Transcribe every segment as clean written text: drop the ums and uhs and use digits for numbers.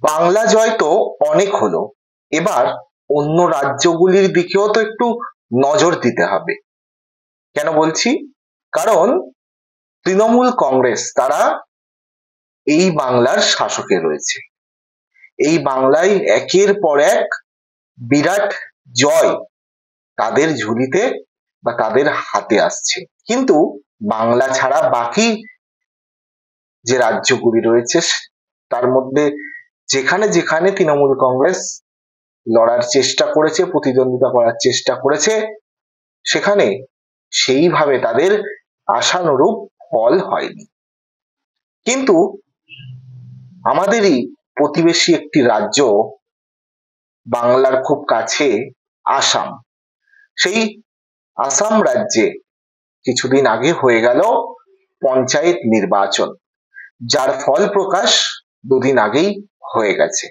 বাংলা জয় তো অনেক হলো, এবার অন্য রাজ্যগুলির দিকেও তো একটু নজর দিতে হবে। কেন বলছি? কারণ তৃণমূল কংগ্রেস তারা এই বাংলার শাসকে রয়েছে। এই বাংলায় একের পর এক বিরাট জয় তাদের ঝুলিতে বা তাদের হাতে আসছে, কিন্তু বাংলা ছাড়া বাকি যে রাজ্যগুলি রয়েছে তার মধ্যে যেখানে যেখানে তৃণমূল কংগ্রেস লড়ার চেষ্টা করেছে, প্রতিদ্বন্দ্বিতা করার চেষ্টা করেছে, সেখানে সেইভাবে তাদের আশানুরূপ ফল হয়নি। কিন্তু আমাদেরই প্রতিবেশী একটি রাজ্য, বাংলার খুব কাছে আসাম, সেই আসাম রাজ্যে কিছুদিন আগে হয়ে গেল পঞ্চায়েত নির্বাচন, যার ফল প্রকাশ দুদিন আগেই হয়ে গেছে।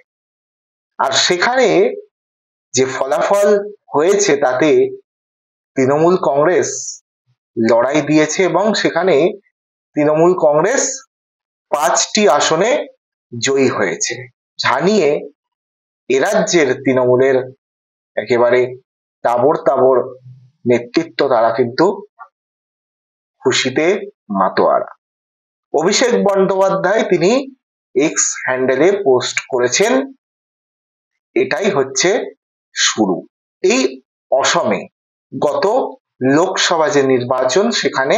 আর সেখানে যে ফলাফল হয়েছে তাতে তৃণমূল কংগ্রেস লড়াই দিয়েছে এবং সেখানে তৃণমূল কংগ্রেস 5টি আসনে জয়ী হয়েছে। জানিয়ে এ রাজ্যের তৃণমূলের একেবারে তাবড় তাবড় নেতৃত্ব, তারা কিন্তু খুশিতে মাতোয়ারা। অভিষেক বন্দ্যোপাধ্যায় তিনি এক্স হ্যান্ডেলে পোস্ট করেছেন, এটাই হচ্ছে শুরু। এই অসমে গত লোকসভা যে নির্বাচন, সেখানে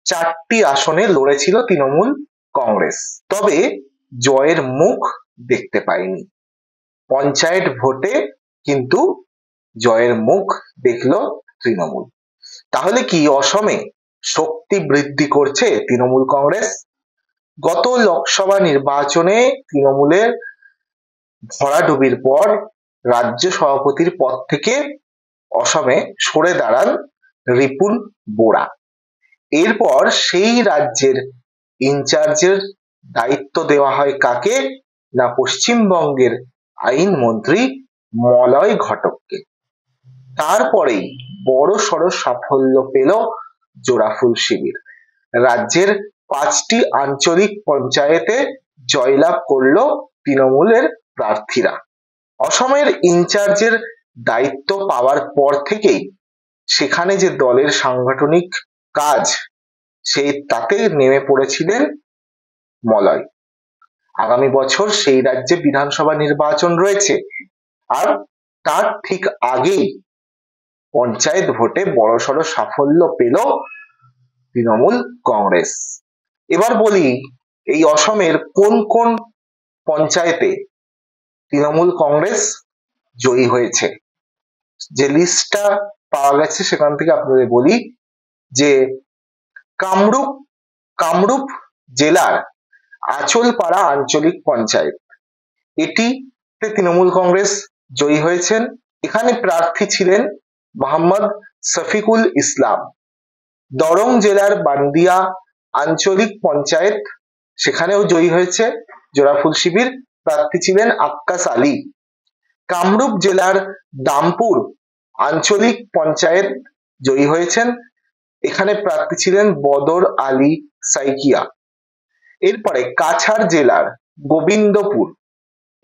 4টি আসনে লড়েছিল তৃণমূল কংগ্রেস, তবে জয়ের মুখ দেখতে পায়নি। পঞ্চায়েত ভোটে কিন্তু জয়ের মুখ দেখল তৃণমূল। তাহলে কি অসমে শক্তি বৃদ্ধি করছে তৃণমূল কংগ্রেস? গত লোকসভা নির্বাচনে তৃণমূলের ভরাডুবির পর রাজ্য সভাপতির পদ থেকে অসমে সরে দাঁড়ান রিপুন বোরা। এরপর সেই রাজ্যের ইনচার্জের দায়িত্ব দেওয়া হয় কাকে? না পশ্চিমবঙ্গের আইনমন্ত্রী মলয় ঘটককে। তারপরেই বড়সড় সাফল্য পেল জোড়াফুল শিবির। রাজ্যের 5টি আঞ্চলিক পঞ্চায়েতে জয়লাভ করল তৃণমূলের প্রার্থীরা। অসমের ইনচার্জের দায়িত্ব পাওয়ার পর থেকেই সেখানে যে দলের সাংগঠনিক কাজ, সেই তাতে নেমে পড়েছিলেন মলয়। আগামী বছর সেই রাজ্যে বিধানসভা নির্বাচন রয়েছে, আর তার ঠিক আগেই পঞ্চায়েত ভোটে বড়সড় সাফল্য পেল তৃণমূল কংগ্রেস। এবার বলি, এই অসমের কোন কোন পঞ্চায়েতে তৃণমূল কংগ্রেস জয়ী হয়েছে। যে লিস্টটা পাওয়া গেছে সেখান থেকে আপনাদের বলি যে কামরূপ জেলার আচলপাড়া আঞ্চলিক পঞ্চায়েত, এটিতে তৃণমূল কংগ্রেস জয়ী হয়েছেন। এখানে প্রার্থী ছিলেন মোহাম্মদ শফিকুল ইসলাম। দরং জেলার বান্দিয়া আঞ্চলিক পঞ্চায়েত, সেখানেও জয়ী হয়েছে জোড়াফুল শিবির, প্রার্থী ছিলেন আক্কাস আলী। কামরূপ জেলার দামপুর আঞ্চলিক পঞ্চায়েত জয়ী হয়েছেন, এখানে প্রার্থী ছিলেন বদর আলী সাইকিয়া। এরপরে কাছাড় জেলার গোবিন্দপুর,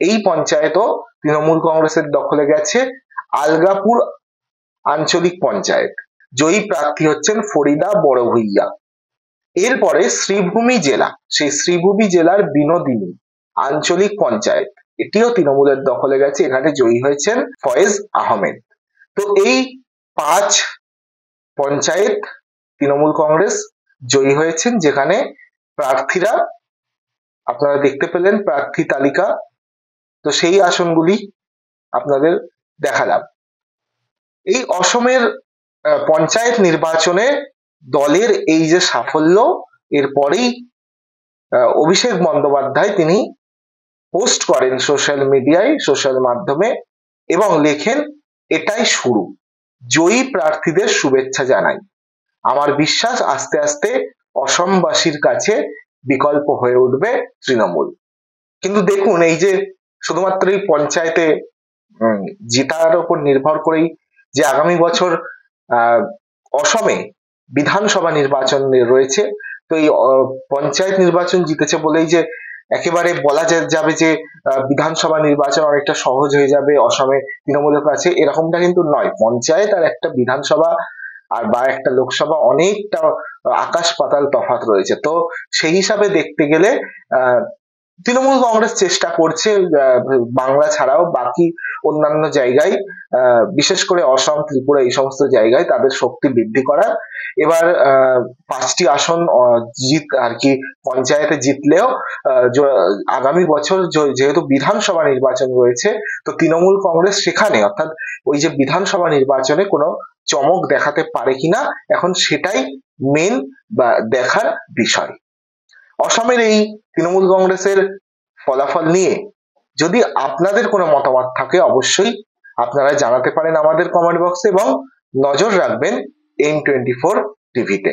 এই পঞ্চায়েতও তৃণমূল কংগ্রেসের দখলে গেছে। আলগাপুর আঞ্চলিক পঞ্চায়েত, জয়ী প্রার্থী হচ্ছেন ফরিদা বড়ভূইয়া। এরপরে শ্রীভূমি জেলা, সেই শ্রীভূমি জেলার বিনোদিনী আঞ্চলিক পঞ্চায়েত, এটিও তৃণমূলের দখলে গেছে, এখানে জয়ী হয়েছেন ফয়েজ আহমেদ। তো এই 5 পঞ্চায়েত তৃণমূল কংগ্রেস জয়ী হয়েছেন, যেখানে প্রার্থীরা আপনারা দেখতে পেলেন প্রার্থী তালিকা। তো সেই আসনগুলি আপনাদের দেখালাম। এই অসমের পঞ্চায়েত নির্বাচনে দলের এই যে সাফল্য, এরপরেই অভিষেক বন্দ্যোপাধ্যায় তিনি পোস্ট করেন সোশ্যাল মিডিয়ায়, সোশ্যাল মাধ্যমে, এবং লেখেন, এটাই শুরু, জয়ী প্রার্থীদের শুভেচ্ছা জানাই। আমার বিশ্বাস আস্তে আস্তে অসমবাসীর কাছে বিকল্প হয়ে উঠবে তৃণমূল। কিন্তু দেখুন, এই যে শুধুমাত্র এই পঞ্চায়েতে জেতার উপর নির্ভর করেই যে আগামী বছর অসমে বিধানসভা নির্বাচন রয়েছে, তো এই পঞ্চায়েত নির্বাচন জিতেছে বলেই যে একেবারে বলা যাবে যে বিধানসভা নির্বাচন অনেকটা সহজ হয়ে যাবে অসমে তৃণমূলের কাছে, এরকমটা কিন্তু নয়। পঞ্চায়েত আর একটা বিধানসভা আর বা একটা লোকসভা অনেকটা আকাশ পাতাল তফাৎ রয়েছে। তো সেই হিসাবে দেখতে গেলে আহ তৃণমূল কংগ্রেস চেষ্টা করছে বাংলা ছাড়াও বাকি অন্যান্য জায়গায়, বিশেষ করে অসম, ত্রিপুরা এই সমস্ত জায়গায় তাদের শক্তি বৃদ্ধি করার। এবার 5টি আসন আর কি পঞ্চায়েতে জিতলেও আগামী বছর যেহেতু বিধানসভা নির্বাচন রয়েছে, তো তৃণমূল কংগ্রেস সেখানে অর্থাৎ ওই যে বিধানসভা নির্বাচনে কোনো চমক দেখাতে পারে কিনা, এখন সেটাই মেন বা দেখার বিষয়। অসমের এই তৃণমূল কংগ্রেসের ফলাফল নিয়ে যদি আপনাদের কোনো মতামত থাকে অবশ্যই আপনারা জানাতে পারেন আমাদের কমেন্ট বক্সে, এবং নজর রাখবেন M24 টিভিতে।